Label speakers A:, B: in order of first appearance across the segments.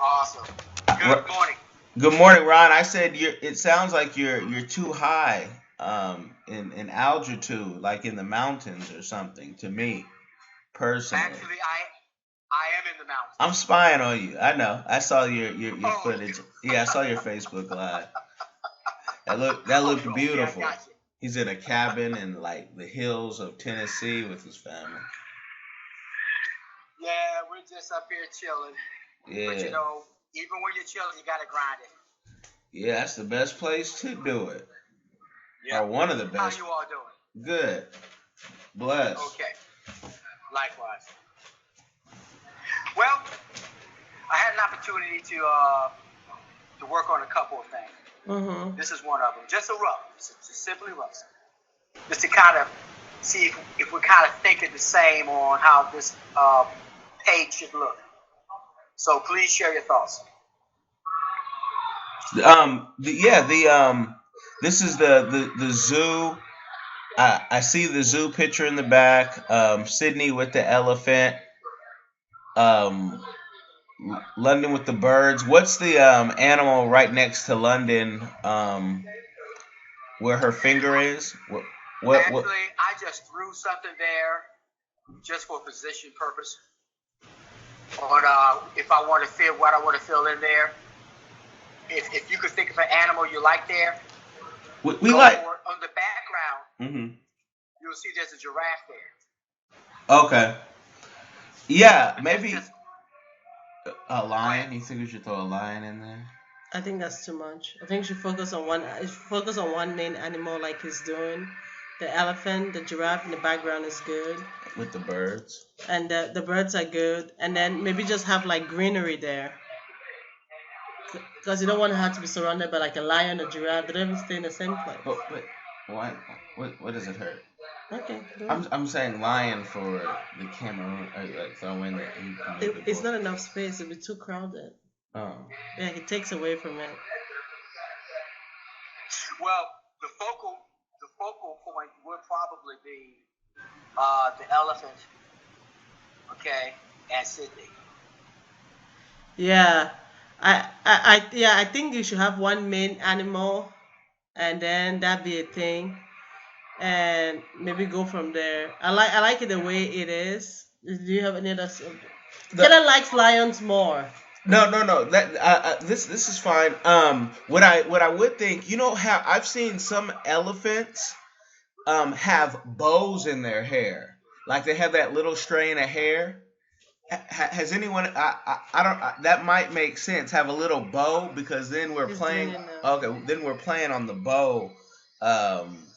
A: Awesome.
B: R-
A: Good morning.
B: Good morning, Ron. I said it sounds like you're too high in altitude, like in the mountains or something. To me, personally,
A: Actually, I am in the
B: I'm
A: mountains.
B: spying on you. I know. I saw your
A: Oh,
B: footage. Yeah, I saw your Facebook live. That
A: oh,
B: looked
A: okay, I
B: beautiful.
A: got you.
B: He's in a cabin in like the hills of Tennessee with his family.
A: Yeah, we're just up here chilling. But
B: Yeah,
A: even when you're chilling, you gotta grind it.
B: yeah, that's the best place to do it, or
A: Yep.
B: one of the
A: How
B: best.
A: you all doing?
B: Good, blessed.
A: Okay. Likewise. Well, I had an opportunity to work on a couple of things.
C: Mm-hmm.
A: This is one of them. Just a rough, just simply rough. Just to kind of see if we're kind of thinking the same on how this page should look. So please share your thoughts.
B: This is the zoo. I see the zoo picture in the back. Sydney with the elephant. Um, London with the birds. What's the animal right next to London? Where her finger is? What?
A: Actually, I just threw something there just for position purpose. On if I want to fill what I want to fill in there. If you could think of an animal you like there,
B: We
A: go
B: like.
A: for it. On the background,
B: Hmm.
A: you'll see there's a giraffe there.
B: Okay. Yeah,
A: But that's
B: maybe
A: just
B: a
A: go ahead.
B: lion. You think we should throw a lion in there
C: I think that's too much. I think you should focus on one. You should focus on one main animal like he's doing. The elephant, the giraffe in the background is good,
B: with the birds?
C: and the birds are good. And then maybe just have like greenery there, because you don't want to have to be surrounded by like a lion or giraffe. They don't even stay in the same place.
B: But why? What does it hurt?
C: Okay, do
B: I'm saying lion for the Cameroon. Like throw in that you can make
C: it.
B: the
C: It's
B: book.
C: not enough space. It'll be too crowded.
B: Oh.
C: Yeah, it takes away from it.
A: Well, the focal point would probably be the elephant, okay, and Sydney.
C: Yeah, yeah, I think you should have one main animal, and then that be a thing, and maybe go from there. I like it the way it is. Do you have any other?
B: The,
C: Kellen likes lions more.
B: no. That this is fine. What I would think, you know how I've seen some elephants have bows in their hair, like they have that little strain of hair. Has anyone? I don't. That might make sense. Have a little bow because then we're
C: He's doing
B: playing.
C: it now.
B: Okay, then we're playing on the bow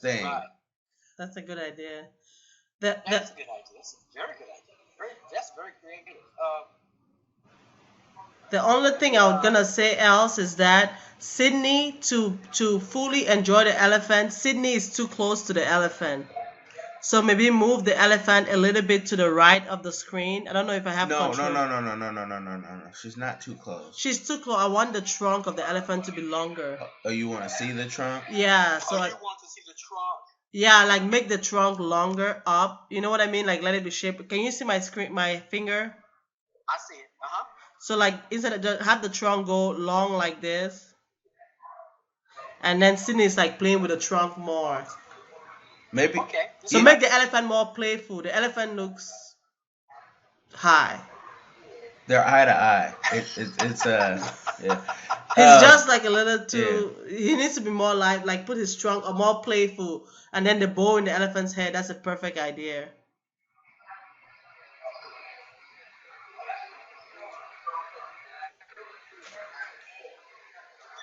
B: thing.
A: Right.
C: That's a good idea. The
A: That's a good idea. That's a very good idea. That's very creative.
C: The only thing I was gonna say else is that Sydney to fully enjoy the elephant, Sydney is too close to the elephant. So maybe move the elephant a little bit to the right of the screen. I don't know if I have
B: No, no,
C: control.
B: no, no, no, no, no, no, no, no, no. She's not too close.
C: She's too close. I want the trunk of the elephant to be longer.
B: Oh, you want to see the trunk?
C: Yeah,
A: Oh, you want to see the trunk?
C: yeah, like make the trunk longer up. You know what I mean? Like let it be shaped. Can you see my screen, my finger?
A: I see it. Uh-huh.
C: So like instead of have the trunk go long like this, and then Sydney is like playing with the trunk more.
B: Maybe.
A: Okay.
C: So make the elephant more playful. The elephant looks high.
B: They're eye to eye. It's yeah.
C: He's just like a little too. Yeah. He needs to be more like put his trunk or more playful, and then the bow in the elephant's head. That's a perfect idea.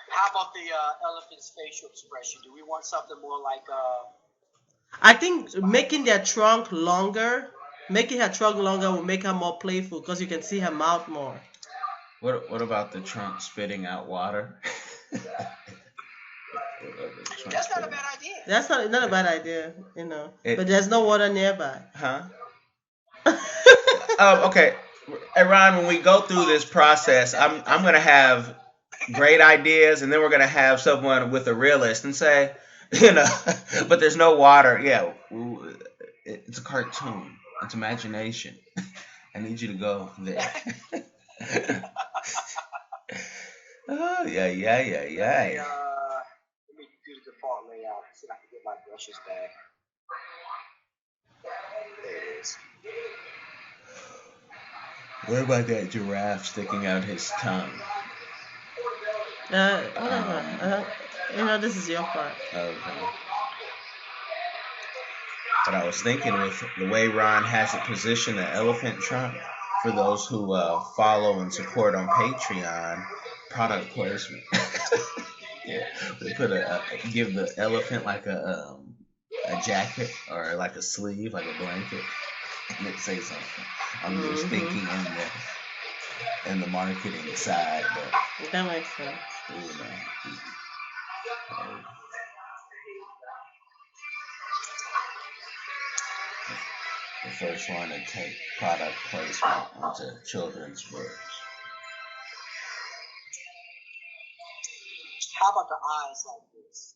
A: How about the elephant's facial expression? Do we want something more like
C: I think making their trunk longer, making her trunk longer will make her more playful because you can see her mouth more.
B: What about the trunk spitting out water?
A: That's not a bad idea.
C: That's not a bad idea, you know. But there's no water nearby.
B: Huh? Okay. Hey Ron, when we go through this process, I'm gonna have great ideas, and then we're gonna have someone with a realist and say, but there's no water. Yeah, it's a cartoon. It's imagination. I need you to go there. Yeah.
A: Let me do the default layout. See if I can get my brushes back. There it is.
B: What about that giraffe sticking out his tongue?
C: Whatever. This is your part.
B: Okay. But I was thinking with the way Ron has it positioned, the elephant trunk, for those who follow and support on Patreon, product placement. Yeah, we put give the elephant like a jacket or like a sleeve, like a blanket, and it say something. I'm just thinking in the marketing side, but
C: that makes sense.
B: The first one to take product placement onto children's books.
A: How about the eyes like this?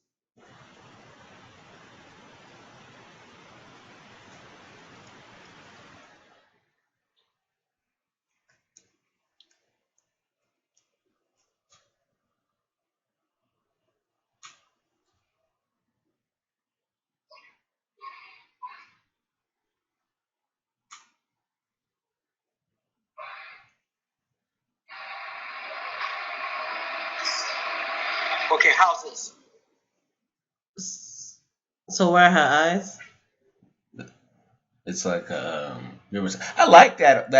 A: Okay, how's this?
C: So where are her eyes?
B: It's like there was. I like that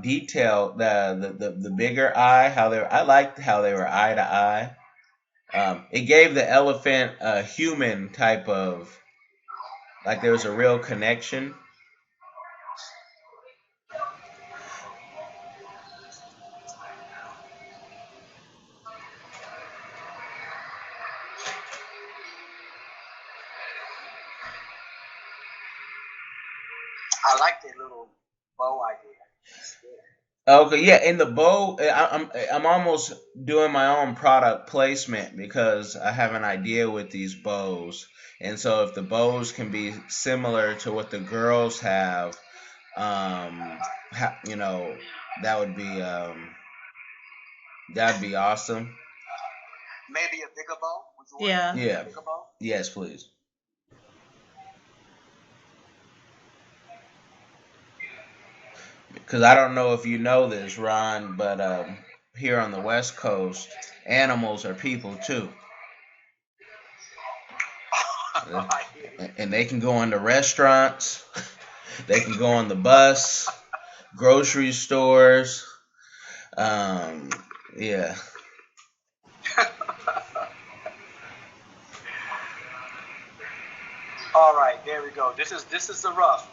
B: detail. The bigger eye. I liked how they were eye to eye. It gave the elephant a human type of, like there was a real connection.
A: I like the little bow idea.
B: Okay, yeah, in the bow, I'm almost doing my own product placement because I have an idea with these bows, and so if the bows can be similar to what the girls have, that would be that'd be awesome.
A: Maybe a bigger bow.
C: Yeah.
B: Yeah.
A: Bigger bow?
B: Yes, please. Because I don't know if you know this, Ron, but here on the West Coast, animals are people too. And they can go into restaurants, they can go on the bus, grocery stores. Yeah.
A: All right, there we go. This is the rough.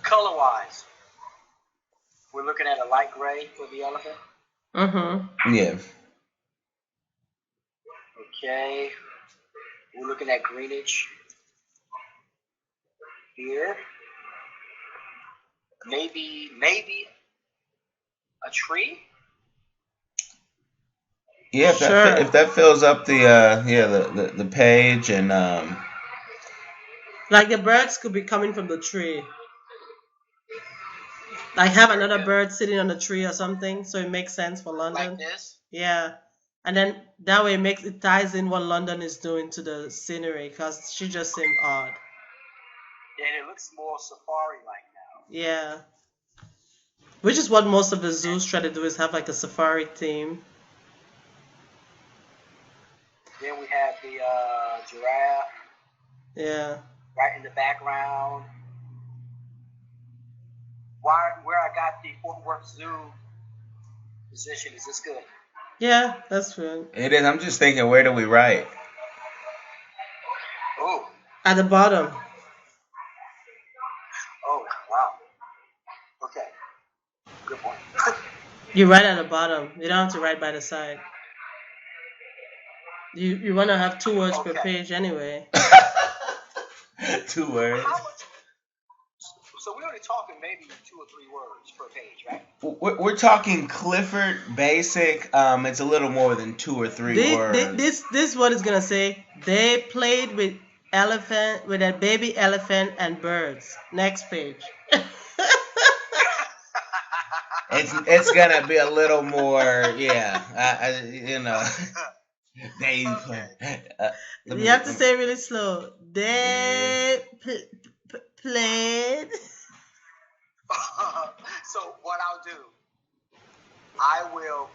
A: Color-wise, we're looking at a light gray for the elephant.
B: Yeah.
A: Okay. We're looking at greenish here. Maybe a tree.
B: Yeah, if that fills up the page and
C: like the birds could be coming from the tree. Like have another bird sitting on the tree or something, so it makes sense for London.
A: Like this?
C: Yeah. And then that way it ties in what London is doing to the scenery, because she just seemed odd.
A: And it looks more safari-like now.
C: Yeah. Which is what most of the zoos try to do, is have like a safari theme.
A: Then we have the giraffe.
C: Yeah.
A: Right in the background. Where I got the Fort Worth Zoo position, is this good?
C: Yeah, that's good.
B: It is. I'm just thinking, where do we write?
A: Oh.
C: At the bottom.
A: Oh, wow. Okay. Good point.
C: You write at the bottom. You don't have to write by the side. You want to have 2 words per page anyway.
B: 2 words.
A: So we're only talking maybe 2 or 3 words per page, right?
B: We're talking Clifford basic. It's a little more than 2 or 3 words.
C: This what it's gonna say. They played with a baby elephant and birds. Next page.
B: It's gonna be a little more, yeah. You know, they.
A: Okay.
B: Let
C: You
B: me.
C: have to say it really slow. They played.
A: So what I'll do, I will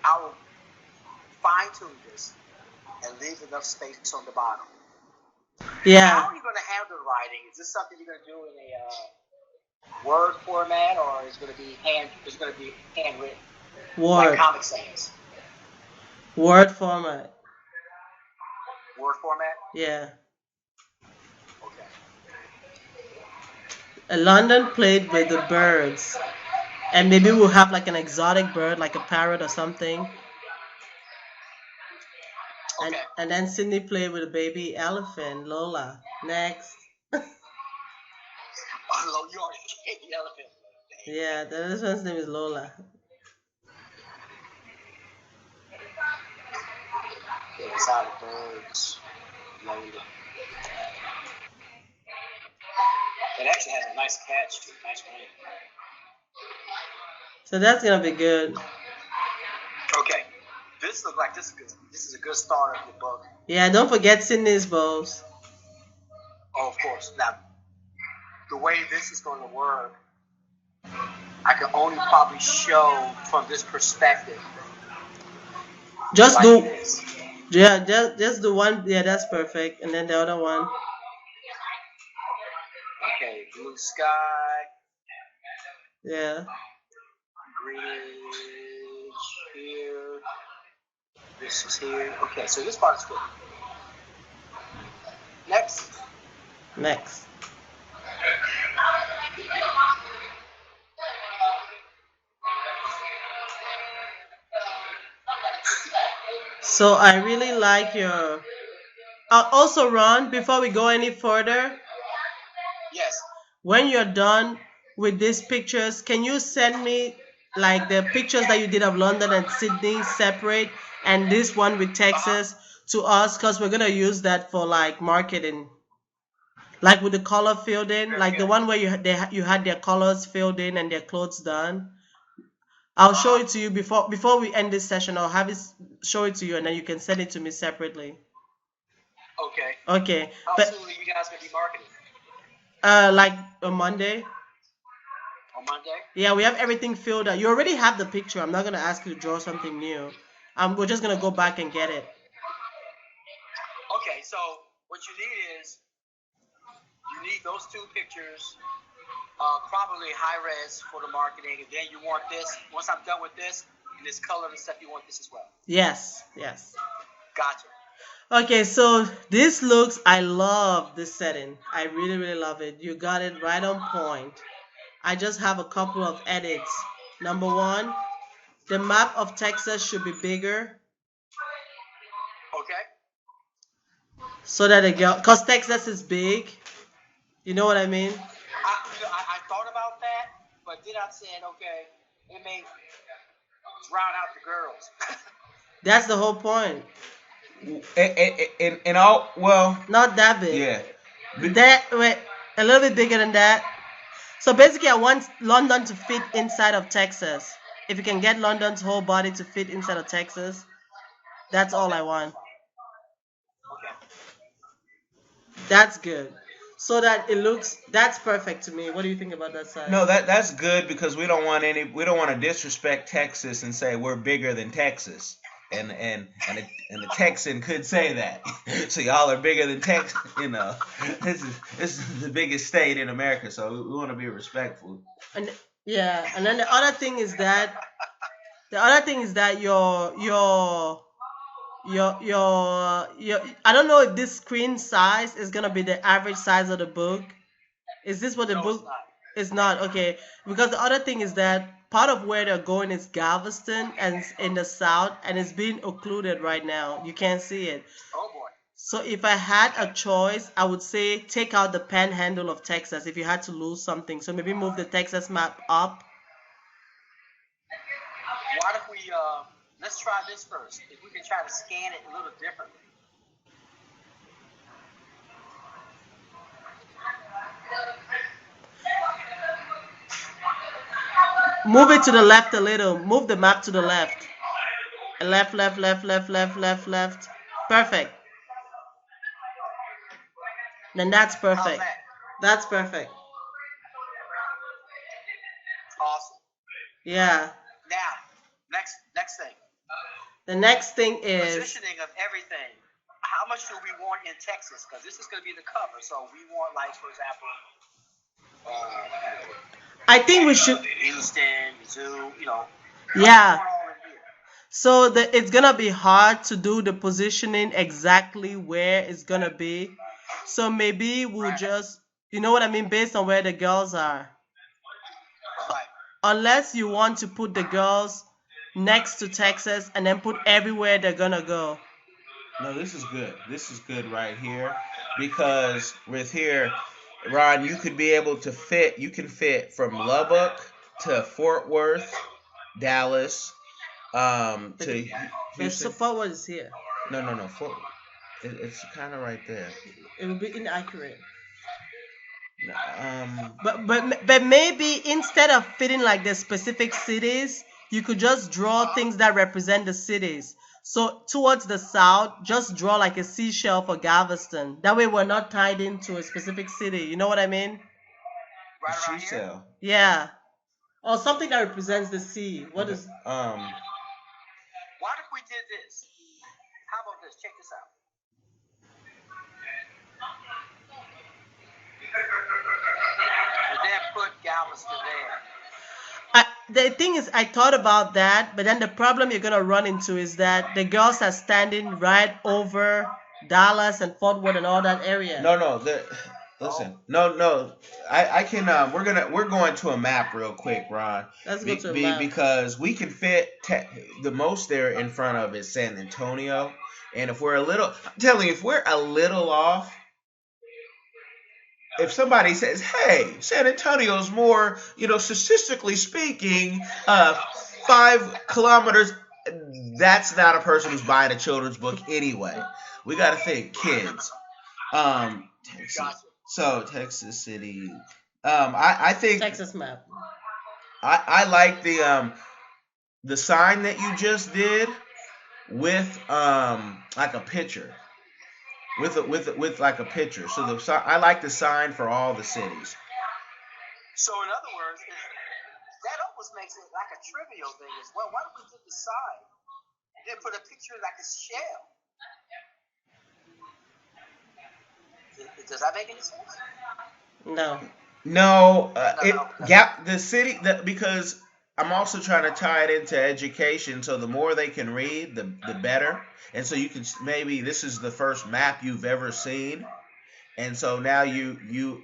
A: I will fine tune this and leave enough space on the bottom. How
C: Yeah,
A: are you going to handle writing? Is this something you're going to do in a Word format, or is it going to be handwritten, like
C: Word.
A: Comic Sans?
C: Word format.
A: Word format.
C: Yeah.
A: Okay.
C: London played with the birds. And maybe we'll have like an exotic bird, like a parrot or something.
A: Okay.
C: And then Sydney played with a baby elephant, Lola. Next.
A: Oh, you already gave the elephant.
C: Yeah, this one's name is Lola.
A: Exotic birds. London. It actually has a nice catch to it. Nice name.
C: So that's gonna be good.
A: Okay. This looks like this is a good start of your book.
C: Yeah, don't forget Sydney's bows.
A: Oh, of course. Now, the way this is going to work, I can only probably show from this perspective.
C: Just
A: Like
C: do,
A: this.
C: yeah, just do one. Yeah, that's perfect. And then the other one.
A: Okay, blue sky,
C: Yeah.
A: greenish here. This is here. Okay, so this part is good. Next.
C: Next. So I really like your. Also, Ron, before we go any further,
A: Yes.
C: when you're done with these pictures, can you send me like the pictures that you did of London and Sydney separate, and this one with Texas to us, because we're gonna use that for like marketing, like with the color filled in,
A: Very
C: like the
A: good.
C: one where you had their colors filled in and their clothes done. I'll show it to you before we end this session. I'll have it show it to you, and then you can send it to me separately.
A: Okay.
C: Okay,
A: How
C: but
A: soon are you guys going to be marketing?
C: like on Monday.
A: On Monday?
C: Yeah, we have everything filled out. You already have the picture. I'm not gonna ask you to draw something new. We're just gonna go back and get it.
A: Okay, so what you need is you need those two pictures, probably high res for the marketing, and then you want this. Once I'm done with this, and this color and stuff, you want this as well.
C: Yes, yes.
A: Gotcha.
C: Okay, so this looks. I love this setting. I really, really love it. You got it right on point. I just have a couple of edits. Number one, the map of Texas should be bigger
A: Okay.
C: so that it go, cause Texas is big. You know what I mean?
A: I thought about that, but then I said, okay, it may drown out the girls.
C: That's the whole point.
B: In all, well,
C: Not that big.
B: yeah.
C: That wait, a little bit bigger than that. So basically, I want London to fit inside of Texas. If you can get London's whole body to fit inside of Texas, that's all I want.
A: Okay.
C: That's good. So that it looks, that's perfect to me. What do you think about that side?
B: No, that's good because we don't want to disrespect Texas and say we're bigger than Texas. And a Texan could say that. So y'all are bigger than Texas, you know. This is the biggest state in America, so we want to be respectful.
C: And yeah, and then the other thing is that your I don't know if this screen size is gonna be the average size of the book. Is this what the
A: No, it's
C: book
A: not.
C: is not? Okay. Because the other thing is that part of where they're going is Galveston and it's in the south and it's being occluded right now. You can't see it.
A: Oh boy.
C: So if I had a choice, I would say take out the panhandle of Texas if you had to lose something. So maybe move the Texas map up.
A: Why don't we let's try this first. If we can try to scan it a little differently.
C: Move it to the left a little. Move the map to the left. Left, left, left, left, left, left, left. Perfect. Then that's
A: How's
C: perfect.
A: that?
C: That's perfect.
A: Awesome.
C: Yeah.
A: Now, next thing.
C: The next thing is
A: Positioning of everything. How much do we want in Texas? Because this is going to be the cover. So we want, like, for example,
C: I think we should.
A: Houston, Mizzou,
C: Yeah.
A: going all in here.
C: So it's gonna be hard to do the positioning exactly where it's gonna be. So maybe we'll
A: Right.
C: just, you know what I mean, based on where the girls are.
A: Right.
C: Unless you want to put the girls next to Texas and then put everywhere they're gonna go.
B: No, this is good. This is good right here because with here, Ron, you could be able to fit. You can fit from Lubbock to Fort Worth, Dallas, to
C: The
B: Houston.
C: forward is here.
B: No. It's kind of right there.
C: It will be inaccurate.
B: Um,
C: But maybe instead of fitting like the specific cities, you could just draw things that represent the cities. So towards the south, just draw like a seashell for Galveston. That way we're not tied into a specific city. You know what I mean?
A: Right around
B: she
A: here.
B: cell.
C: Yeah. Or something that represents the sea. What is?
A: What if we did this? How about this? Check this out. And then put Galveston there.
C: The thing is, I thought about that, but then the problem you're gonna run into is that the girls are standing right over Dallas and Fort Worth and all that area.
B: No. Listen. No. I can. We're going to a map real quick, Ron.
C: Let's go to a map.
B: Because we can fit the most there in front of is San Antonio, and if we're a little, I'm telling you, if we're a little off. If somebody says, "Hey, San Antonio's more, statistically speaking, 5 kilometers," that's not a person who's buying a children's book anyway. We got to think kids. Texas.
A: Gotcha.
B: So Texas City. I think
C: Texas map.
B: I like the sign that you just did with like a picture. With like a picture. So I like the sign for all the cities.
A: So in other words, that almost makes it like a trivial thing as well. Why don't we do the sign and then put a picture like a shell? Does that make any sense?
C: No.
B: No,
A: No.
B: the city because I'm also trying to tie it into education. So the more they can read, the better. And so you can maybe this is the first map you've ever seen, and so now you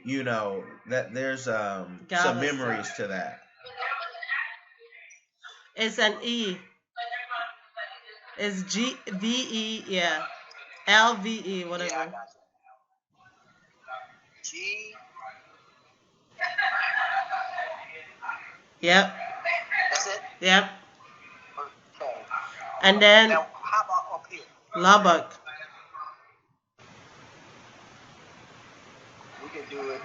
B: know that there's some memories to that.
C: It's an E. It's GVE, yeah. LVE, whatever.
A: Yeah, I got you. G.
C: Yep.
A: That's it.
C: Yep.
A: Okay.
C: And then
A: Now, how about up here?
C: Lubbock.
A: We can do it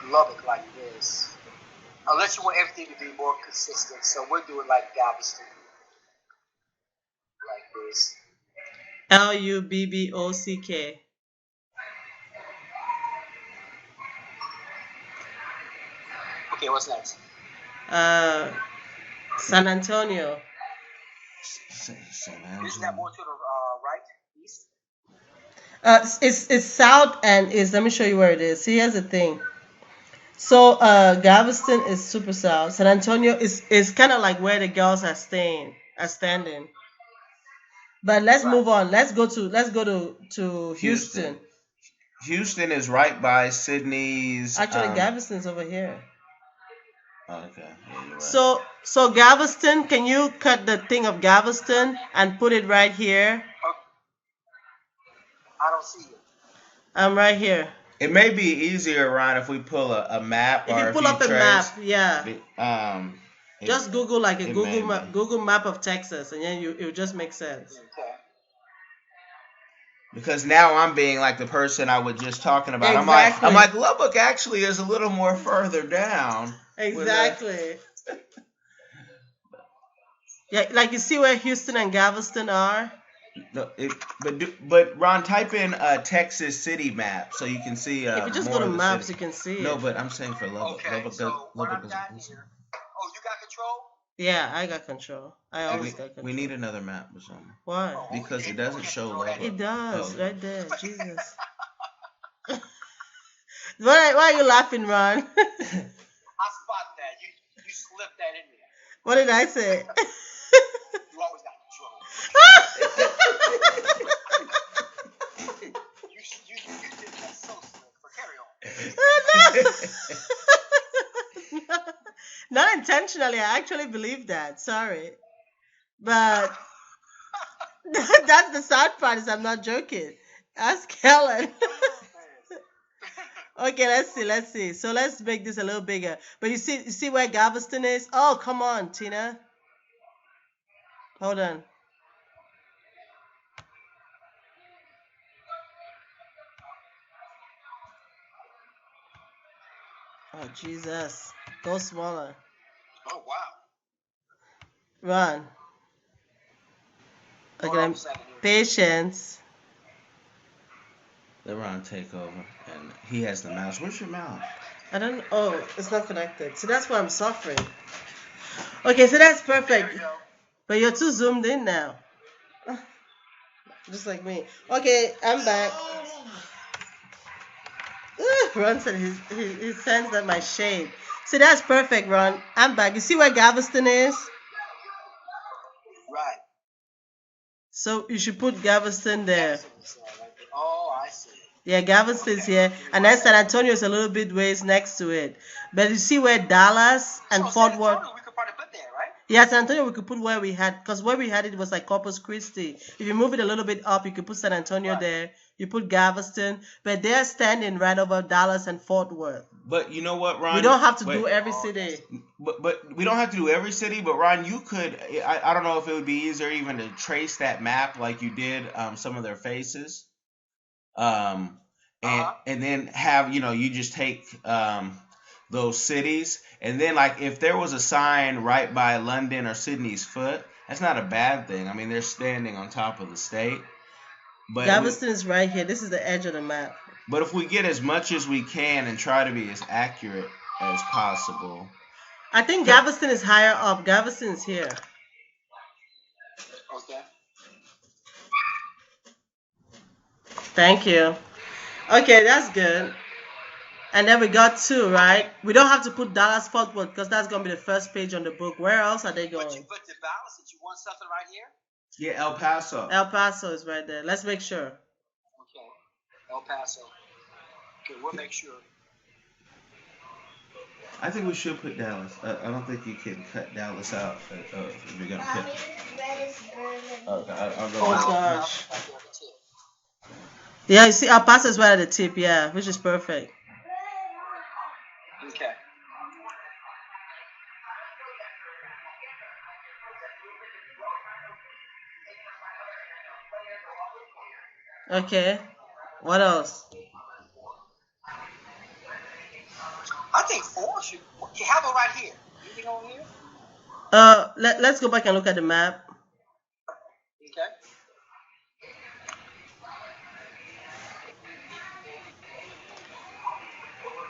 A: Lubbock like this. Unless you want everything to be more consistent, so we'll do it like Galveston. Like this.
C: LUBBOCK.
A: Okay, what's next?
C: San Antonio.
A: Isn't that more to the right? East?
C: It's south and is, let me show you where it is. See, here's the thing. So Galveston is super south. San Antonio is kind of like where the girls are standing. But let's move on. Let's go to Houston.
B: Houston is right by Sydney's.
C: Actually, Galveston's over here.
B: Okay. Yeah, you're right.
C: So Galveston, can you cut the thing of Galveston and put it right here?
A: I don't see it.
C: I'm right here.
B: It may be easier, Ron, if we pull a map
C: If
B: or
C: you pull up a map, yeah. Just Google like a Google map of Texas, and then it will just make sense.
A: Okay.
B: Because now I'm being like the person I was just talking about.
C: Exactly.
B: I'm like Lubbock actually is a little more further down.
C: Exactly. Yeah, like you see where Houston and Galveston are?
B: No, but Ron, type in Texas city map so you can see
C: If you just go
B: more
C: to
B: of the
C: maps,
B: city.
C: you can see
B: No,
C: it.
B: but I'm saying for Lubbock.
A: Okay,
B: Lubbock,
A: so what
B: Lubbock
A: I've
B: is
A: got
B: awesome.
A: here. Oh, you got control?
C: Yeah, I got control. I always got
B: We
C: control.
B: need another map or something
C: Why?
A: Oh,
B: because it doesn't show Lubbock.
C: It does,
B: Oh.
C: right there. Jesus. Why are you laughing, Ron?
A: I spot that. You slipped that in there.
C: What did I say?
A: You always got control. You did that so slick. But carry on.
C: No. Not intentionally. I actually believe that. Sorry. But that's the sad part is I'm not joking. Ask Kellen. Okay, let's see. So let's make this a little bigger. But you see where Galveston is? Oh, come on, Tina. Hold on. Oh, Jesus. Go smaller.
A: Oh, wow.
C: Run.
A: Hold on
C: Okay,
A: a second here.
C: patience.
B: Let Ron take over, and he has the mouse. Where's your mouse?
C: I don't. Oh, it's not connected. So that's why I'm suffering. Okay, so that's
A: There
C: perfect.
A: we go.
C: But you're too zoomed in now. Just like me. Okay, I'm back. Ron said he sensed that my shade. See, that's perfect, Ron. I'm back. You see where Galveston is?
A: Right.
C: So you should put Galveston there.
A: Oh, I see.
C: Yeah, Galveston's here. And then San Antonio is a little bit ways next to it. But you see where Dallas and
A: So
C: Fort
A: San
C: Worth.
A: Antonio, we could probably put there, right?
C: Yeah, San Antonio we could put where we had, because where we had it was like Corpus Christi. If you move it a little bit up, you could put San Antonio
A: Right.
C: there. You put Galveston, but they're standing right over Dallas and Fort Worth.
B: But you know what, Ron?
C: We don't have to
B: Wait.
C: do every city.
B: But we don't have to do every city. But Ron, you could. I don't know if it would be easier even to trace that map like you did some of their faces. And then have you just take those cities, and then like if there was a sign right by London or Sydney's foot, that's not a bad thing. I mean, they're standing on top of the state. But
C: Galveston is right here. This is the edge of the map.
B: But if we get as much as we can and try to be as accurate as possible.
C: I think Galveston is higher up. Galveston is here.
A: Okay.
C: Thank you. Okay, that's good. And then we got two, right? We don't have to put Dallas Fort Worth because that's going to be the first page on the book. Where else are they going?
A: But the balance, did you want something right here?
B: Yeah, El Paso.
C: El Paso is right there. Let's make sure.
A: Okay. El Paso. Okay, we'll make sure.
B: I think we should put Dallas. I don't think you can cut Dallas out if you're gonna put. Okay, I'll go.
C: Oh gosh. Yeah, you see, El Paso is right at the tip. Yeah, which is perfect.
A: Okay.
C: Okay. What else?
A: I think 4 should. How about right here? Anything on here?
C: Let's go back and look at the map.
A: Okay.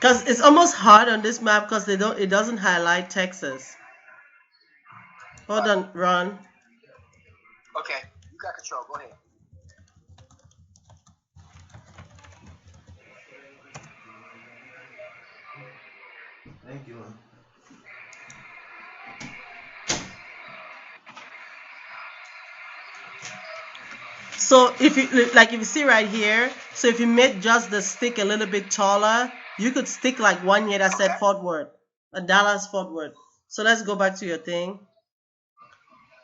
C: Cause it's almost hard on this map because it doesn't highlight Texas. Hold on, Ron.
A: Okay. You got control. Go ahead.
B: Thank you.
C: So if you see right here, so if you made just the stick a little bit taller, you could stick like one here that said Fort Worth, a Dallas Fort Worth. So let's go back to your thing.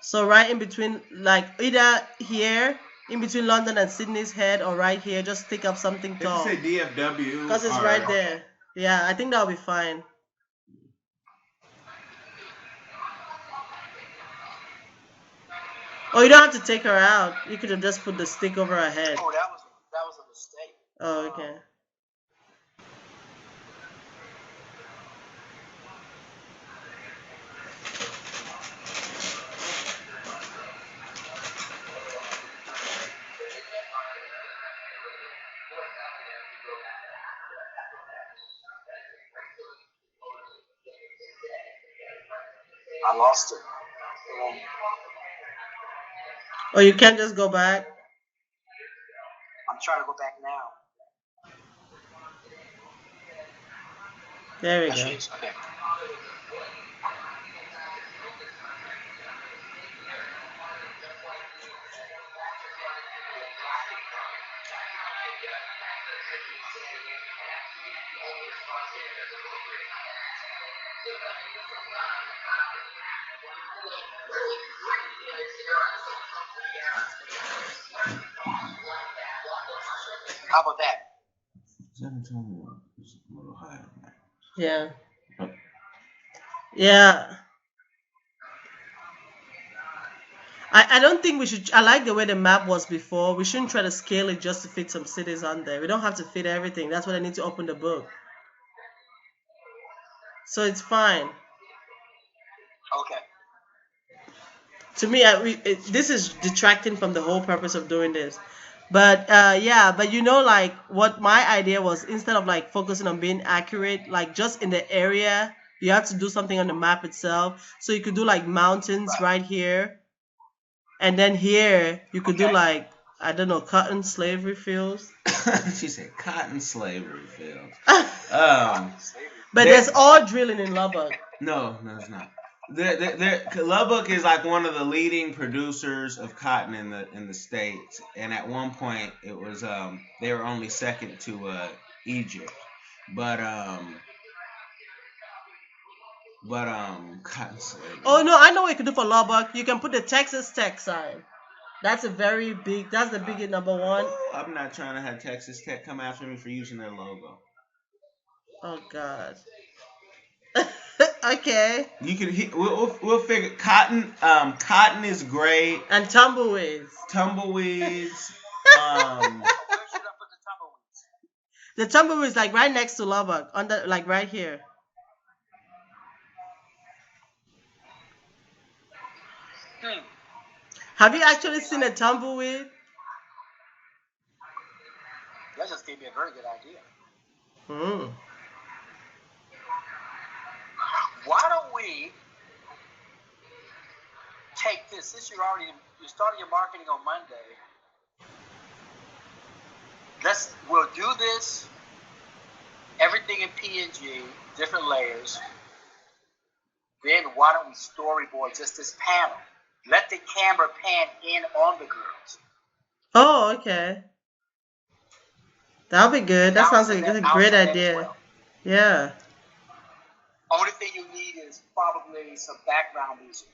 C: So right in between, like either here, in between London and Sydney's head, or right here, just stick up something tall.
B: If you say DFW.
C: Because it's right there. Yeah, I think that'll be fine. Oh, you don't have to take her out. You could have just put the stick over her head.
A: Oh, that was a mistake.
C: Oh, okay.
A: I lost it.
C: Or you can't just go back.
A: I'm trying to go back now.
C: There we
A: There she
C: go.
A: is. Okay. How about that?
C: Yeah. Yeah. I don't think we should. I like the way the map was before. We shouldn't try to scale it just to fit some cities on there. We don't have to fit everything. That's why I need to open the book. So it's fine.
A: Okay.
C: To me, this is detracting from the whole purpose of doing this. But yeah, but like what my idea was, instead of like focusing on being accurate, like just in the area, you have to do something on the map itself. So you could do like mountains right here, and then here you could do like, I don't know, cotton slavery fields.
B: She said cotton slavery fields.
C: But there's all drilling in Lubbock.
B: No, it's not. Lubbock is like one of the leading producers of cotton in the states, and at one point it was they were only second to Egypt, but cotton slavery.
C: Oh no, I know what you can do for Lubbock. You can put the Texas Tech sign. That's a very big. That's the biggest number one.
B: I'm not trying to have Texas Tech come after me for using their logo.
C: Oh God. Okay.
B: You can we'll figure cotton. Cotton is great.
C: And tumbleweeds.
B: Tumbleweeds.
A: Where should I put the tumbleweeds?
C: The tumbleweeds like right next to Lubbock, under like right here. Have you actually seen a tumbleweed?
A: That just gave me a very good idea. Why don't we take this? Since you're starting your marketing on Monday. We'll do this. Everything in PNG, different layers. Then why don't we storyboard just this panel? Let the camera pan in on the girls.
C: Oh, okay. That'll be good. That sounds like a great idea. Well. Yeah.
A: Only thing you need is probably some background music.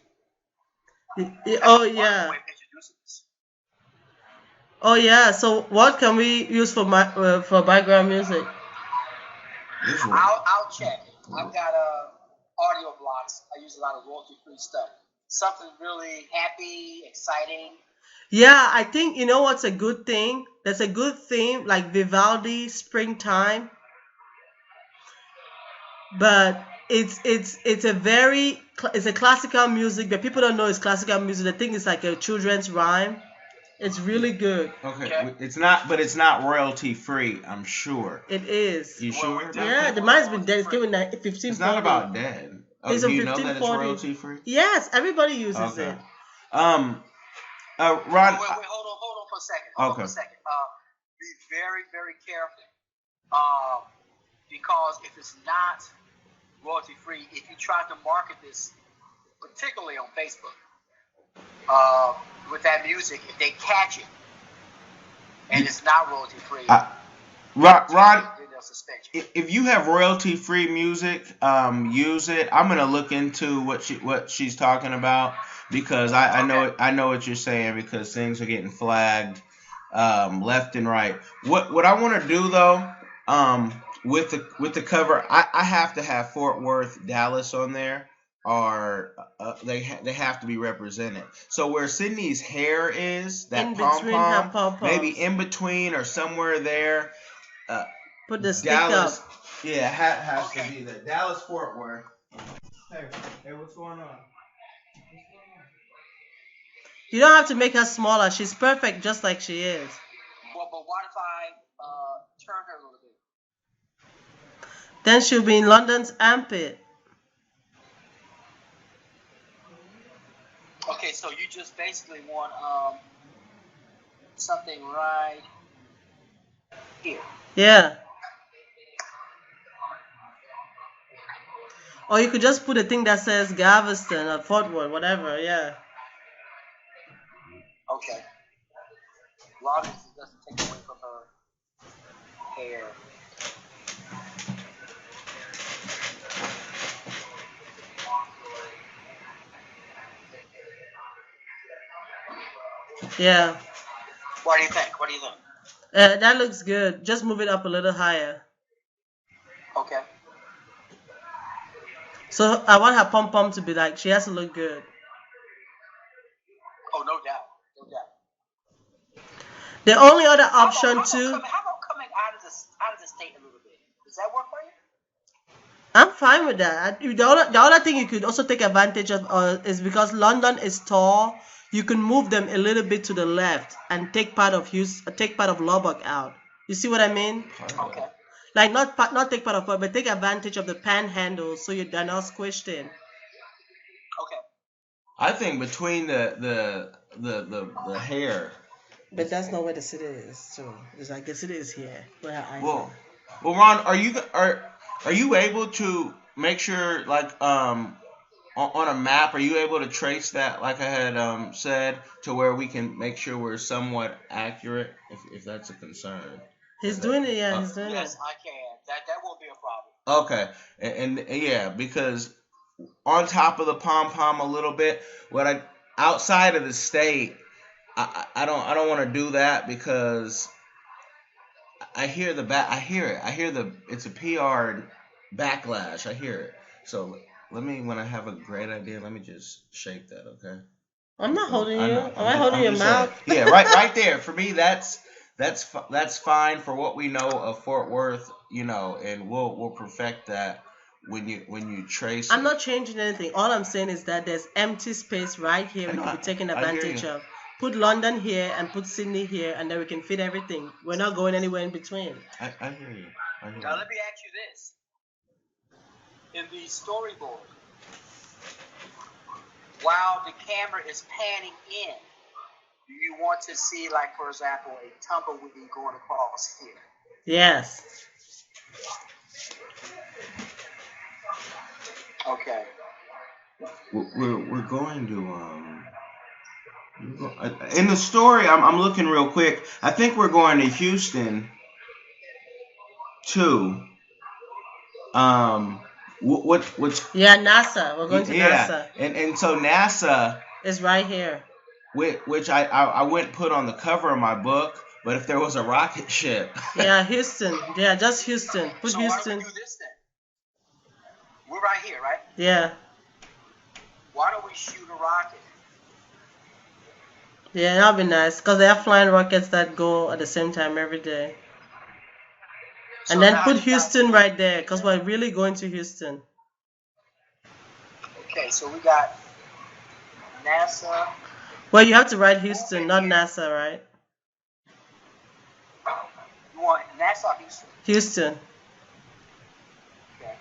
C: Oh yeah. Oh yeah. So what can we use for background music?
A: I'll check. I've got audio blocks. I use a lot of royalty-free stuff. Something really happy, exciting.
C: Yeah, I think you know what's a good thing. That's a good theme, like Vivaldi, Springtime. But it's a classical music, but people don't know it's classical music. They think it's like a children's rhyme. It's really good.
B: Okay. It's not royalty free, I'm sure.
C: It is.
B: You sure?
C: Yeah, the mine's been dead. It's given 1540.
B: It's not about dead. Oh, do you know that it's royalty free?
C: Yes, everybody uses it.
B: Ron.
A: Wait, hold on for a second. Hold on for a second. Be very, very careful. Because if it's not royalty free, if you try to market this, particularly on Facebook, with that music, if they catch it and it's not royalty free,
B: Ron, if you have royalty free music, use it. I'm gonna look into what she's talking about because I know what you're saying because things are getting flagged left and right. What I want to do though, with the cover, I have to have Fort Worth, Dallas on there, or they have to be represented. So where Sydney's hair is, that pom-pom, maybe in between or somewhere there.
C: Put the stick
B: Dallas,
C: up.
B: Yeah, has to be there. Dallas, Fort Worth. Hey, what's going on?
C: You don't have to make her smaller. She's perfect just like she is.
A: But what if I turn her a little bit?
C: Then she'll be in London's armpit.
A: so you just basically want something right here.
C: Yeah. Or you could just put a thing that says Galveston or Fort Worth, whatever. Yeah.
A: Okay. As long as it doesn't take away from her hair.
C: Yeah.
A: What do you think? What do you think?
C: That looks good. Just move it up a little higher.
A: Okay.
C: So I want her pom pom to be like, she has to look good.
A: Oh, no doubt. No doubt.
C: The only other option too.
A: How about coming out of the state a little bit? Does that work for you?
C: I'm fine with that. The other thing you could also take advantage of is because London is tall, you can move them a little bit to the left and take part of Lubbock out. You see what I mean?
A: Okay.
C: Like not take part of it, but take advantage of the panhandle so they're not squished in.
A: Okay.
B: I think between the hair.
C: But that's not where the city is. So it's like the city is here.
B: Well, Ron, are you able to make sure like on a map? Are you able to trace that like I had said to where we can make sure we're somewhat accurate if that's a concern?
C: He's doing it. Yeah, he's doing it.
A: Yes, I can. That won't be a problem.
B: Okay, and yeah, because on top of the pom pom a little bit, outside of the state, I don't want to do that because I hear I hear it. I hear it's a PR backlash. I hear it. So when I have a great idea, let me just shake that, okay?
C: I'm not holding you. Am I holding your mouth?
B: Yeah, right there. For me, that's fine for what we know of Fort Worth, and we'll perfect that when you trace.
C: I'm not changing anything. All I'm saying is that there's empty space right here we can be taking advantage of. Put London here and put Sydney here, and then we can fit everything. We're not going anywhere in between.
B: I hear you.
A: Now let me ask you this: in the storyboard, while the camera is panning in, do you want to see, like, for example, a tumbleweed going across here?
C: Yes.
A: Okay.
B: We're going to in the story. I'm looking real quick. I think we're going to Houston too. What's
C: Yeah, NASA. We're going to NASA.
B: And so NASA
C: is right here.
B: Which I wouldn't put on the cover of my book, but if there was a rocket ship.
C: Yeah, Houston. Yeah, just Houston. Put
A: so
C: Houston.
A: Why don't we do this then? We're right here, right?
C: Yeah.
A: Why don't we shoot a rocket?
C: Yeah, that'll be nice because they have flying rockets that go at the same time every day. And then put Houston right there because we're really going to Houston.
A: Okay, so we got NASA.
C: Well, you have to write Houston, not NASA, right?
A: You want NASA or Houston?
C: Houston.
A: Okay.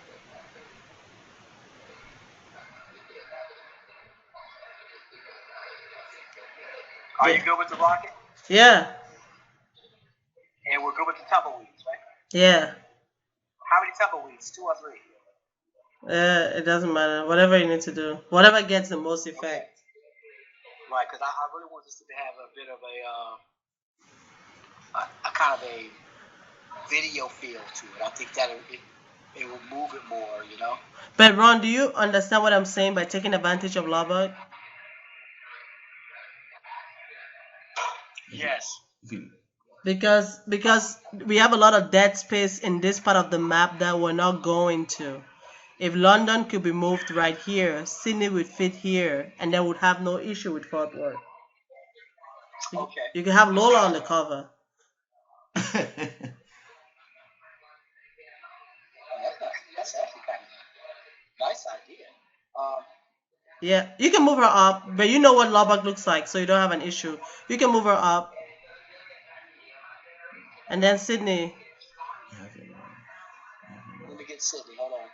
A: Are you good with the rocket?
C: Yeah.
A: And we're good with the tumbleweeds, right?
C: Yeah.
A: How many tumbleweeds? 2 or 3?
C: It doesn't matter. Whatever you need to do. Whatever gets the most effect.
A: Okay. Right, because I really want this to have a bit of a kind of a video feel to it. I think that it will move it more,
C: But Ron, do you understand what I'm saying by taking advantage of Lubbock?
A: Yes.
C: Because we have a lot of dead space in this part of the map that we're not going to. If London could be moved right here, Sydney would fit here, and then would have no issue with Fort Worth.
A: Okay.
C: You can have Lola on the cover.
A: That's actually kind of a nice idea.
C: Yeah, you can move her up, but you know what Lubbock looks like, so you don't have an issue. You can move her up. And then Sydney.
A: Let me get Sydney. Hold on.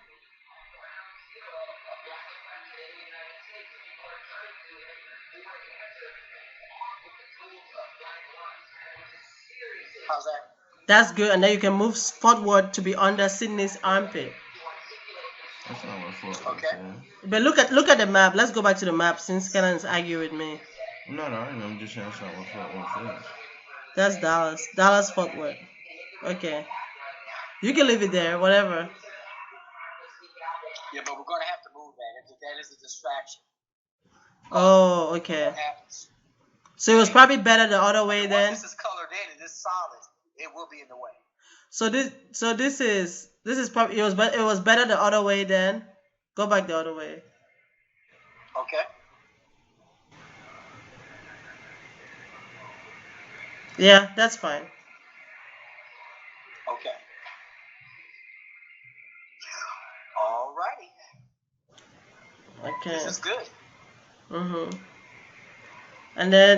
A: How's that?
C: That's good. And then you can move Fort Worth to be under Sydney's armpit.
B: That's not what Fort Worth
A: Okay.
B: is.
C: But look at the map. Let's go back to the map since Kellen's arguing with me.
B: I'm not arguing. I'm just saying that's not what Fort Worth is.
C: That's Dallas. Dallas Fort Worth. Okay. You can leave it there, whatever.
A: Yeah, but we're gonna have to move that. That is a distraction.
C: Oh, okay.
A: That happens.
C: So it was probably better the other way
A: Once
C: then.
A: this is colored in and it's solid, it will be in the way.
C: So this is probably it was better the other way then. Go back the other way.
A: Okay.
C: Yeah, that's fine.
A: Okay. Alrighty.
C: Okay.
A: This is good.
C: And then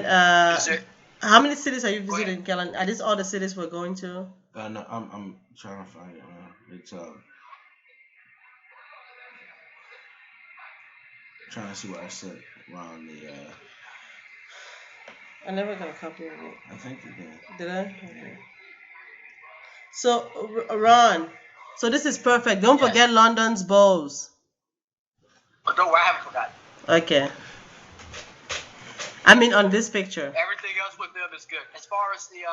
A: Is it?
C: how many cities are you
A: Go ahead.
C: visiting, Kellen? Are these all the cities we're going to?
B: No, I'm trying to find it now. It's trying to see what I said around the.
C: I never got a copy of it.
B: I think you did.
C: Did I? Okay. So Ron, so this is perfect. Don't
A: Yes.
C: forget London's bows.
A: But don't worry, I haven't forgotten.
C: Okay. I mean on this picture.
A: Everything else with them is good. As far as the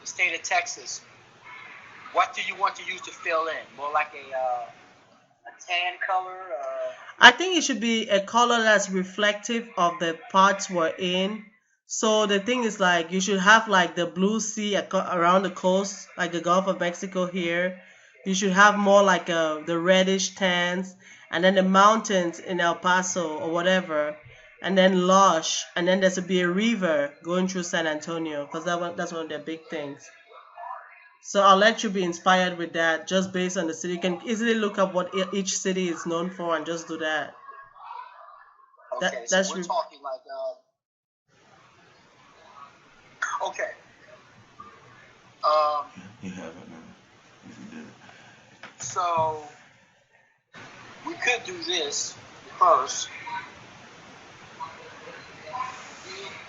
A: state of Texas, what do you want to use to fill in? More like a tan color?
C: I think it should be a color that's reflective of the parts we're in. So the thing is like you should have like the blue sea around the coast, like the Gulf of Mexico here. You should have more like the reddish tans, and then the mountains in El Paso or whatever, and then lush, and then there's to be a river going through San Antonio because that's one of their big things. So I'll let you be inspired with that just based on the city. You can easily look up what each city is known for and just do that.
A: Okay, so we're talking like okay.
B: You have it now. If you did it.
A: So we could do this first,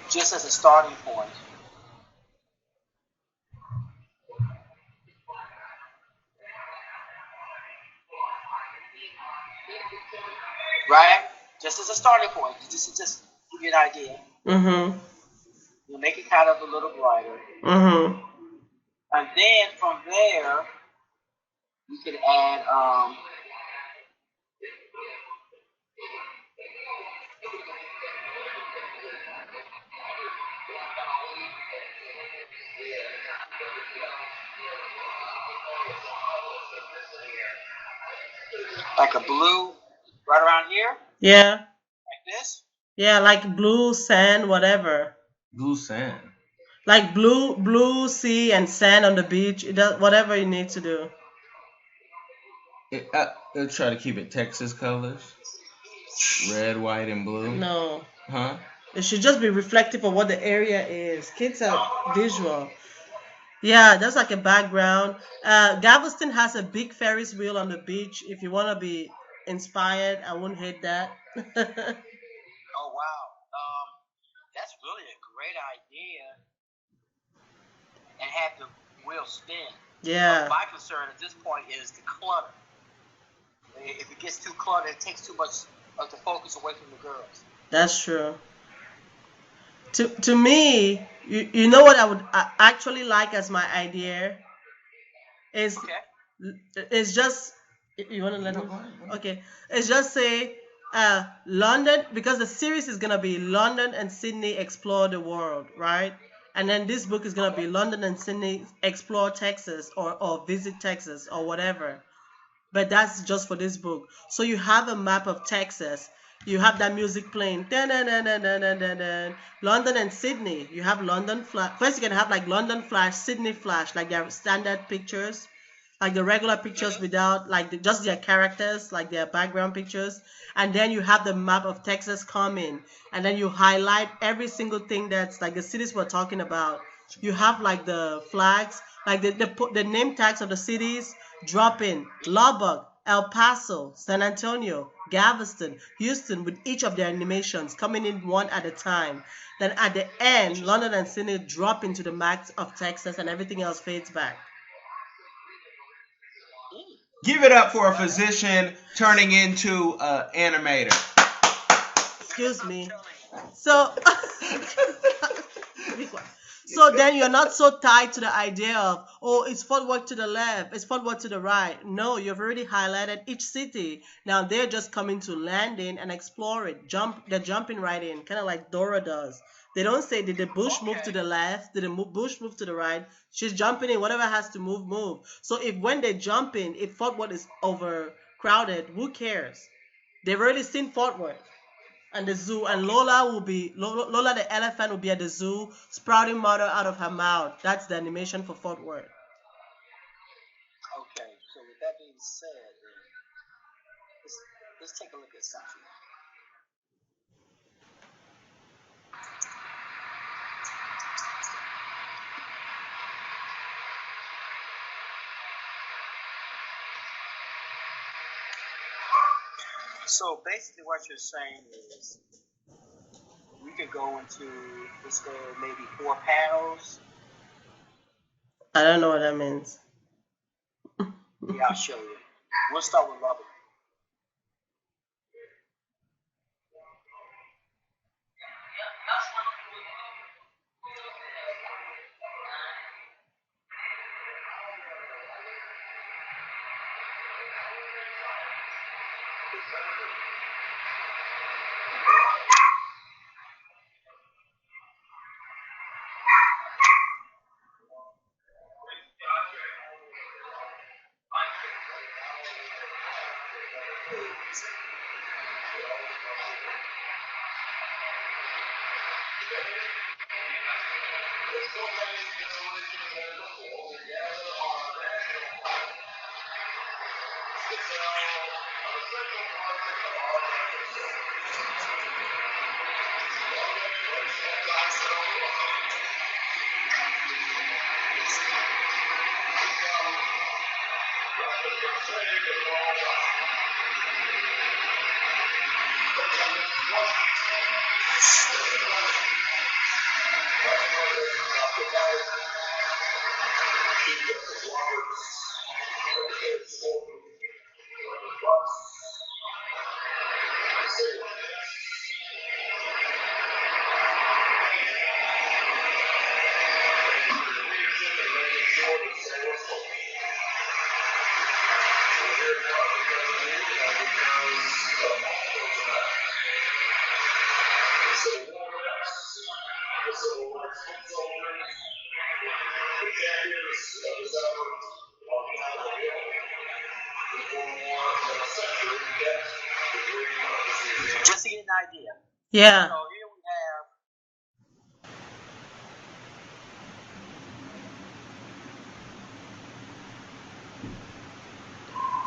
A: just as a starting point. Right? Just as a starting point. Just give you an idea. We'll make it kind of a little brighter. And then from there, we can add like a blue right around here.
C: Yeah.
A: Like this.
C: Yeah, like blue sand, whatever.
B: Blue sand.
C: Like blue sea and sand on the beach. It does whatever you need to do.
B: They'll try to keep it Texas colors. Red, white, and blue.
C: No.
B: Huh?
C: It should just be reflective of what the area is. Kids are visual. Yeah, that's like a background. Galveston has a big Ferris wheel on the beach. If you want to be inspired, I wouldn't hate that.
A: Oh wow, that's really a great idea. And have the wheel spin.
C: Yeah.
A: But my concern at this point is the clutter. If it gets too cluttered, it takes too much of the focus away from the girls.
C: That's true. To me, you know what I would actually like as my idea is it's just you want to let me? Okay, it's just say London, because the series is gonna be London and Sydney explore the world, right? And then this book is gonna be London and Sydney explore Texas or visit Texas or whatever. But that's just for this book. So you have a map of Texas. You have that music playing. Dun, dun, dun, dun, dun, dun, dun, dun. London and Sydney. You have London Flash. First, you can have like London Flash, Sydney Flash, like their standard pictures, like the regular pictures without like just their characters, like their background pictures. And then you have the map of Texas coming, and then you highlight every single thing that's like the cities we're talking about. You have like the flags, like the name tags of the cities. Drop in Lubbock, El Paso, San Antonio, Galveston, Houston, with each of their animations coming in one at a time. Then at the end, London and Sydney drop into the max of Texas and everything else fades back.
B: Give it up for a physician turning into an animator.
C: Excuse me. So, so then you're not so tied to the idea of, oh, it's footwork to the left, it's footwork to the right. No, you've already highlighted each city. Now they're just coming to land in and explore it. They're jumping right in, kind of like Dora does. They don't say, did the bush move to the left? Did the bush move to the right? She's jumping in. Whatever has to move, move. So if when they jump in, if Fort Worth is overcrowded, who cares? They've already seen Fort Worth and the zoo, and Lola the elephant will be at the zoo, sprouting mother out of her mouth. That's the animation for Fort Worth.
A: Okay, so with that being said, let's take a look at something. So basically what you're saying is we could go into, let's go maybe 4 panels.
C: I don't know what that means.
A: Yeah, I'll show you. We'll start with Lubbock. Just to get an idea.
C: Yeah.
A: So here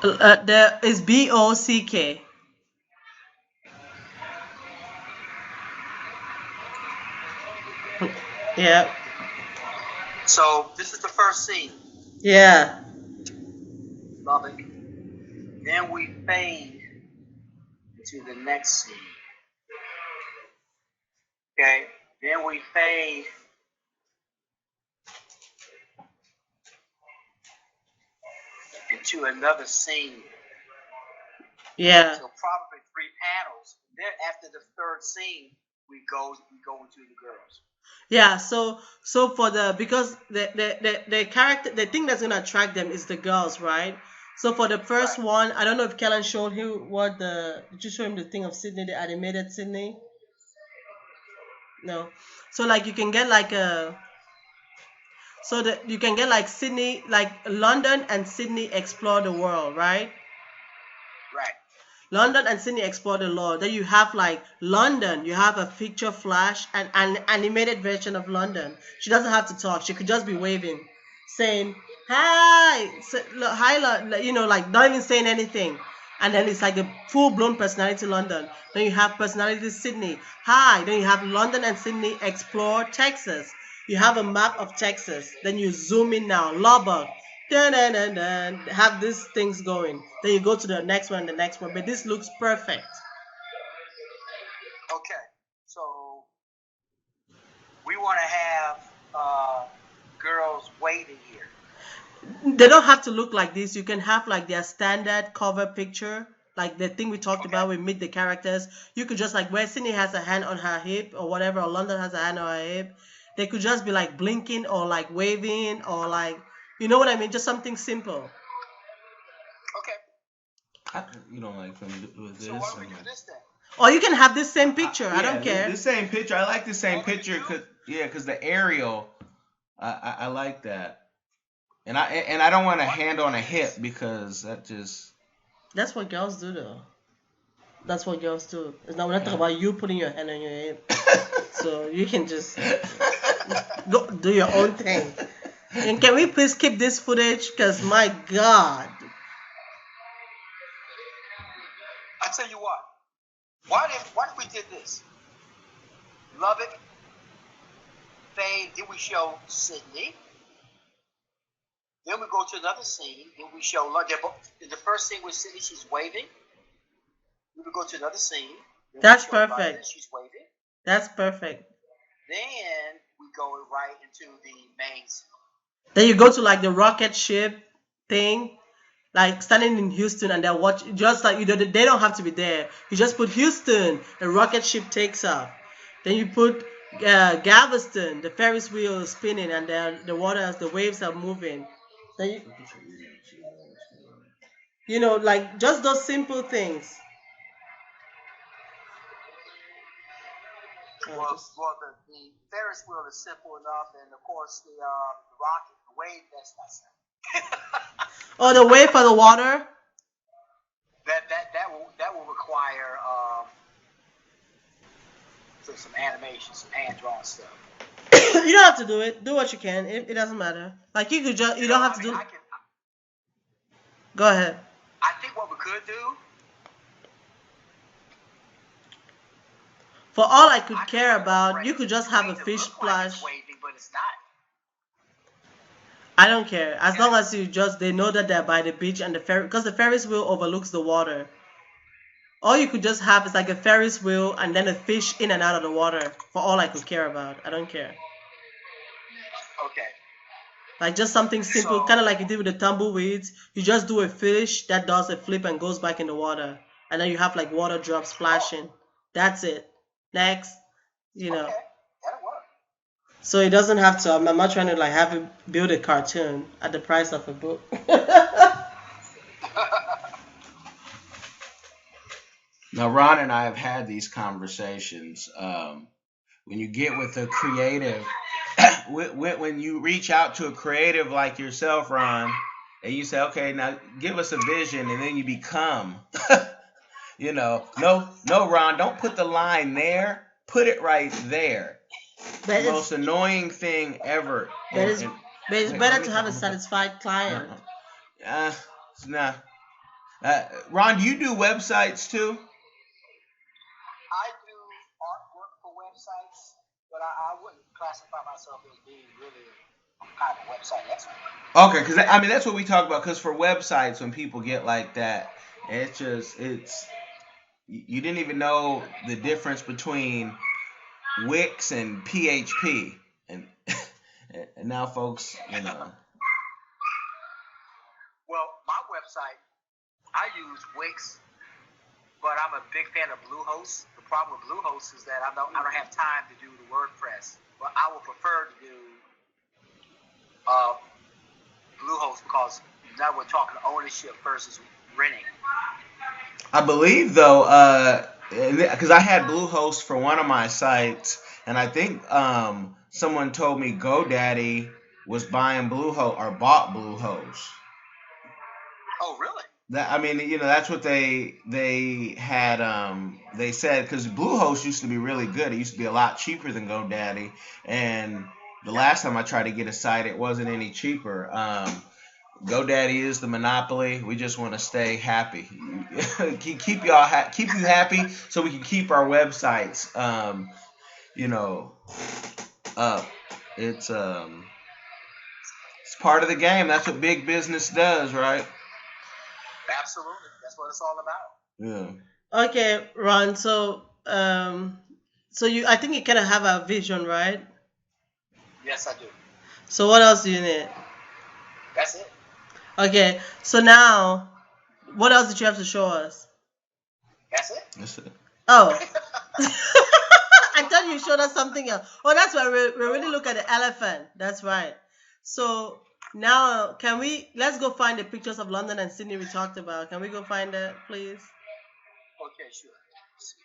A: we have.
C: There is BOCK. Yeah.
A: So this is the first scene.
C: Yeah.
A: Lubbock. Then we fade to the next scene. Okay. Then we fade into another scene.
C: Yeah.
A: So probably 3 panels. Then after the third scene, we go into the girls.
C: Yeah, so for because the character, the thing that's gonna attract them is the girls, right? So for the first
A: Right.
C: one, I don't know if Kellen showed him did you show him the thing of Sydney, the animated Sydney? No. So like you can get like you can get like Sydney, like London and Sydney explore the world, right?
A: Right.
C: London and Sydney explore the world. Then you have like London, you have a picture flash and an animated version of London. She doesn't have to talk. She could just be waving, saying hi, hi, you know, like not even saying anything. And then it's like a full-blown personality London. Then you have personality Sydney. Hi. Then you have London and Sydney explore Texas. You have a map of Texas. Then you zoom in now. Lubbock. dun, dun, dun, dun, have these things going. Then you go to the next one, the next one. But this looks perfect.
A: Okay, so we want to have girls waving here.
C: They don't have to look like this. You can have like their standard cover picture, like the thing we talked about. We meet the characters. You could just like where Sydney has a hand on her hip or whatever, or London has a hand on her hip. They could just be like blinking or like waving or like, you know what I mean? Just something simple.
A: Okay.
B: You don't like them with this?
A: So why don't we do this then?
C: Or you can have this same picture. I don't care.
B: The same picture. I like the same picture because the aerial. I like that. And I don't want a hand on a hip because that just.
C: That's what girls do though. That's what girls do. It's not, we're not talking about you putting your hand on your hip. So you can just go do your own thing. And can we please keep this footage? Because my God.
A: I tell you what. What if we did this? Love it. Fade. Then we show Sydney. Then we go to another scene. Then we show London. In the first scene with Sydney, she's waving. We would go to another scene.
C: That's perfect.
A: London, she's waving.
C: That's perfect.
A: Then we go right into the main scene.
C: Then you go to like the rocket ship thing, like standing in Houston, and they're watching. Just like they don't have to be there. You just put Houston, the rocket ship takes off. Then you put Galveston, the Ferris wheel is spinning, and the waters, the waves are moving. Then you know, like just those simple things.
A: Well, the Ferris wheel is simple enough, and of course the rocket, the wave, that's not simple.
C: Oh, the wave for the water.
A: That will require some animation, some hand drawn stuff.
C: You don't have to do it. Do what you can. It doesn't matter. Like you could just you don't have to do. Go ahead.
A: I think what we could do.
C: For all I could care about, you could just have a fish splash.
A: Waving, but it's not.
C: I don't care. As long as they know that they're by the beach and the ferry, because the Ferris wheel overlooks the water. All you could just have is like a Ferris wheel and then a fish in and out of the water. For all I could care about, I don't care.
A: Okay.
C: Like just something simple, kind of like you did with the tumbleweeds. You just do a fish that does a flip and goes back in the water, and then you have like water drops splashing. That's it. Next, you know.
A: Okay. That'll work.
C: So it doesn't have to. I'm not trying to like have it build a cartoon at the price of a book.
B: Now, Ron and I have had these conversations. When you get with a creative, when you reach out to a creative like yourself, Ron, and you say, okay, now give us a vision, and then you become, you know, no, Ron, don't put the line there. Put it right there. The most annoying thing ever.
C: But it's better to have a satisfied client.
B: Nah. Ron, do you do websites too?
A: I do artwork for websites, but I wouldn't classify myself as being really a kind of website expert.
B: Okay, because I mean that's what we talk about. Because for websites, when people get like that, it's you didn't even know the difference between Wix and PHP, and now folks, you know.
A: Well, my website, I use Wix, but I'm a big fan of Bluehost. The problem with Bluehost is that I don't have time to do the WordPress, but I would prefer to do Bluehost because now we're talking ownership versus renting.
B: I believe though, because I had Bluehost for one of my sites, and I think someone told me GoDaddy was buying Bluehost or bought Bluehost.
A: Oh, really?
B: I mean, you know, that's what they had. They said because Bluehost used to be really good. It used to be a lot cheaper than GoDaddy, and the last time I tried to get a site, it wasn't any cheaper. GoDaddy is the monopoly. We just want to stay happy. keep you happy, so we can keep our websites, you know, up. It's It's part of the game. That's what big business does, right?
A: Absolutely. That's what it's all about.
B: Yeah.
C: Okay, Ron. So I think you kind of have a vision, right?
A: Yes, I do.
C: So what else do you need?
A: That's it.
C: Okay, so now, what else did you have to show us?
A: That's it.
B: That's it.
C: Oh, I thought you showed us something else. Oh, that's why we really look at the elephant. That's right. So now, let's go find the pictures of London and Sydney we talked about. Can we go find that, please?
A: Okay, sure. Let's see.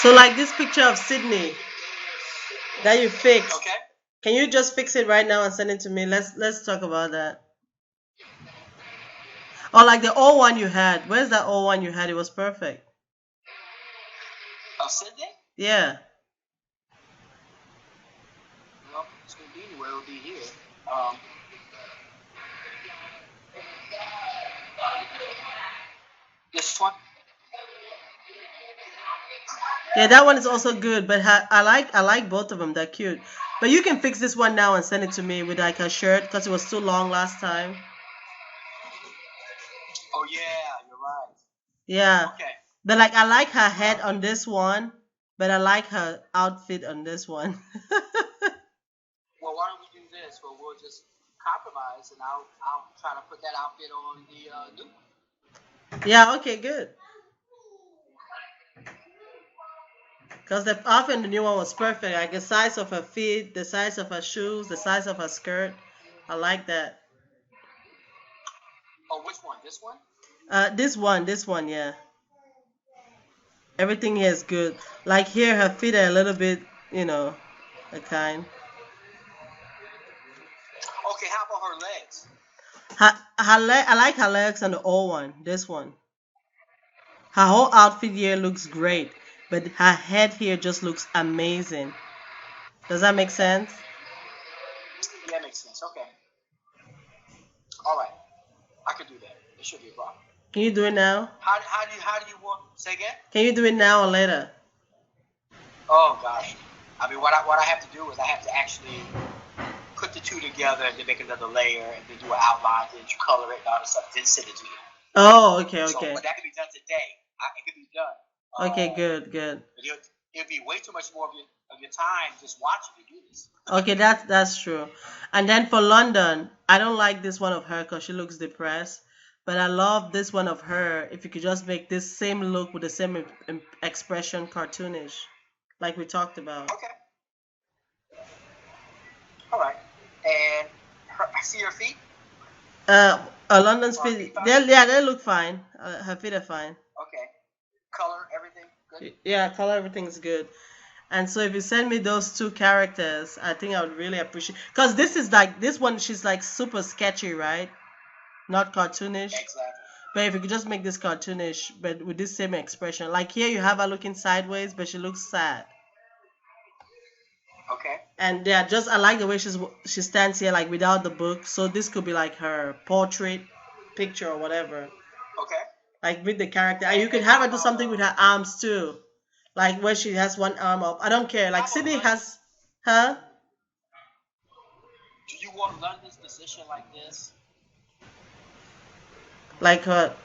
C: So like this picture of Sydney that you fixed.
A: Okay.
C: Can you just fix it right now and send it to me? Let's talk about that. Or like the old one you had. Where's that old one you had? It was perfect.
A: Oh, Sydney?
C: Yeah.
A: Well, it's going to be anywhere. It'll be here. This one?
C: Yeah, that one is also good, but I like both of them. They're cute. But you can fix this one now and send it to me with like a shirt because it was too long last time.
A: Oh, yeah, you're right.
C: Yeah.
A: Okay.
C: But like I like her head on this one, but I like her outfit on this one.
A: Well, why don't we do this? Well, we'll just compromise, and I'll try to put that outfit on the new one.
C: Yeah, okay, good. Because the outfit in the new one was perfect. Like the size of her feet, the size of her shoes, the size of her skirt. I like that.
A: Oh, which one? This one?
C: This one, yeah. Everything here is good. Like here, her feet are a little bit, a kind.
A: Okay, how about her legs?
C: I like her legs on the old one. This one. Her whole outfit here looks great, but her head here just looks amazing. Does that make sense?
A: Yeah, it makes sense. Okay. All right. I could do that. It should be a problem.
C: Can you do it now?
A: How do you want? Say again?
C: Can you do it now or later?
A: Oh gosh. I mean, what I have to do is I have to actually put the two together and then make another layer and then do an outline, then color it and all this stuff, then send it to you.
C: Oh, okay.
A: So, but that can be done today. It can be done.
C: Okay, good.
A: But it'll be way too much more of your time just watching to do this.
C: Okay, that's true. And then for London, I don't like this one of her because she looks depressed. But I love this one of her. If you could just make this same look with the same expression, cartoonish, like we talked about.
A: Okay. All right. And I see her feet.
C: London's feet, they look fine. Her feet are fine.
A: Okay. Color, everything good?
C: Yeah, color, everything's good. And so if you send me those two characters, I think I would really appreciate. Because this one, she's like super sketchy, right? Not cartoonish.
A: Exactly.
C: But if you could just make this cartoonish, but with this same expression. Like here you have her looking sideways, but she looks sad.
A: Okay.
C: And yeah, I like the way she stands here, like without the book. So this could be like her portrait picture or whatever.
A: Okay.
C: Like with the character. And you could have her do something with her arms too. like where she has one arm up. I don't care. Like
A: How about
C: Sydney
A: London?
C: has, huh?
A: Do you want London's position like this?
C: Like what?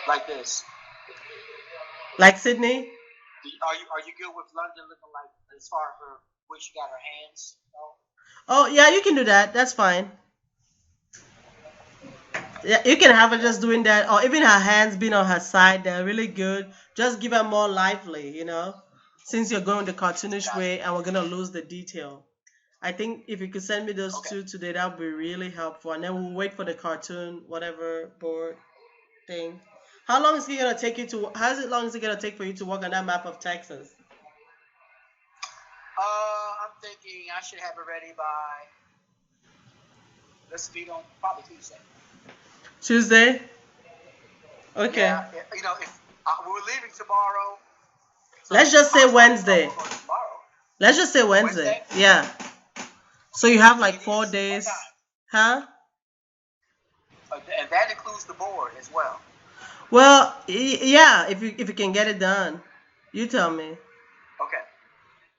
A: Like this?
C: Like Sydney?
A: Are you good with London looking like as far as her where she got her hands? No?
C: Oh yeah, you can do that. That's fine. Yeah, you can have her just doing that, or even her hands being on her side. They're really good. Just give her more lively, since you're going the cartoonish
A: Gotcha.
C: way, and we're gonna lose the detail. I think if you could send me those
A: Okay.
C: two today, that would be really helpful. And then we'll wait for the cartoon, whatever board thing. How long is it gonna take you to? Long is it gonna take for you to work on that map of Texas?
A: I'm thinking I should have it ready by, let's meet on probably Tuesday.
C: Tuesday? Okay.
A: Yeah, if we're leaving tomorrow. So
C: Let's just say Wednesday.
A: Tomorrow.
C: Let's just say Wednesday. Yeah. So you have like 4 days. Huh?
A: And that includes the board as well.
C: Well, yeah, if you can get it done. You tell me.
A: Okay.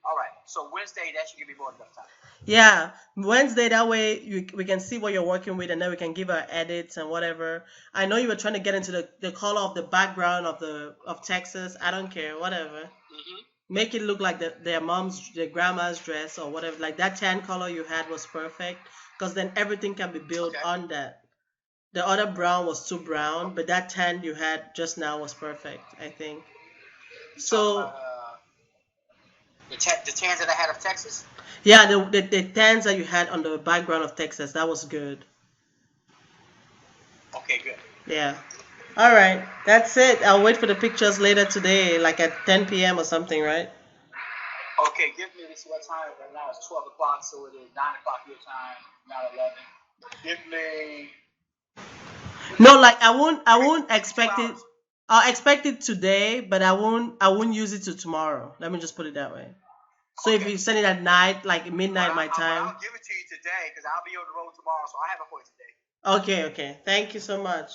A: All right. So Wednesday, that should give me more than enough time.
C: Yeah, Wednesday. That way we can see what you're working with, and then we can give our edits and whatever. I know you were trying to get into the color of the background of Texas. I don't care, whatever.
A: Mm-hmm.
C: Make it look like their grandma's dress or whatever. Like that tan color you had was perfect, because then everything can be built on that. The other brown was too brown, but that tan you had just now was perfect, I think. So
A: the tans that I had of Texas.
C: yeah, the tans that you had on the background of Texas, that was good.
A: Okay, good.
C: Yeah. All right, that's it. I'll wait for the pictures later today, like at 10 p.m. or something, right?
A: Okay, give me this. What time? Right now it's 12 o'clock, so it is 9 o'clock your time, not 11. Give me.
C: No, like I won't expect it. I'll expect it today, but I won't use it till tomorrow. Let me just put it that way. So if you send it at night, like midnight my time.
A: I'll give it to you today because I'll be on the road tomorrow, so I have it for you today.
C: Okay. Thank you so much.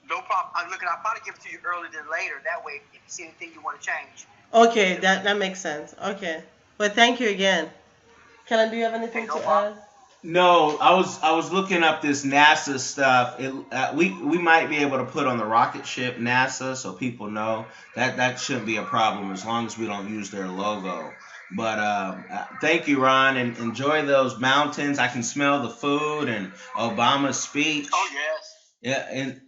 A: No problem. I'll probably give it to you earlier than later. That way, if you see anything you want to change.
C: Okay, that makes sense. Okay, but thank you again. Kellen, do you have anything to add?
B: No, I was looking up this NASA stuff. We might be able to put on the rocket ship NASA, so people know that shouldn't be a problem as long as we don't use their logo. But thank you, Ron, and enjoy those mountains. I can smell the food and Obama's speech.
A: Oh yes.
B: Yeah, and